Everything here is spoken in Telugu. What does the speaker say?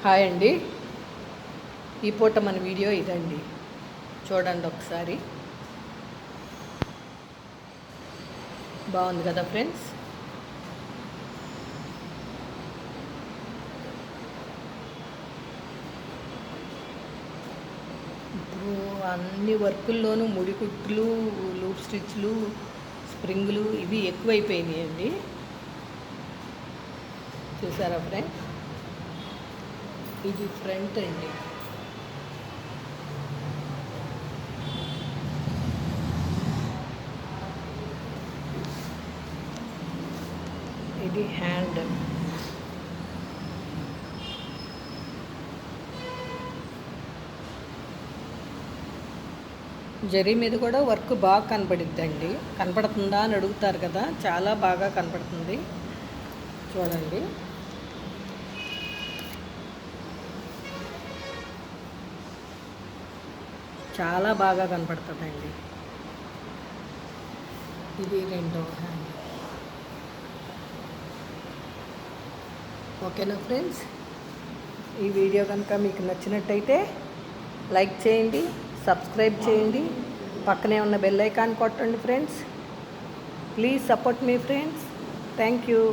హాయ్ అండి. ఈ పూట మన వీడియో ఇదండి, చూడండి ఒకసారి. బాగుంది కదా ఫ్రెండ్స్? ఇప్పుడు అన్ని వర్కుల్లోనూ ముడికుట్లు, లూప్ స్టిచ్లు, స్ప్రింగులు ఇవి ఎక్కువైపోయినాయండి. చూసారా ఫ్రెండ్స్? ఇది ఫ్రంట్ అండి. ఇది హ్యాండ్. జరీ మీద కూడా వర్క్ బాగా కనపడిద్దండి. కనపడుతుందా అని అడుగుతారు కదా, చాలా బాగా కనపడుతుంది. చూడండి. చాలా బాగా కనపడుతుందండి. ఇది రెండో హ్యాండ్. ఓకేనా ఫ్రెండ్స్? ఈ వీడియో కనుక మీకు నచ్చినట్టయితే లైక్ చేయండి, సబ్స్క్రైబ్ చేయండి, పక్కనే ఉన్న బెల్ ఐకాన్ కొట్టండి friends. Please support me friends. Thank you.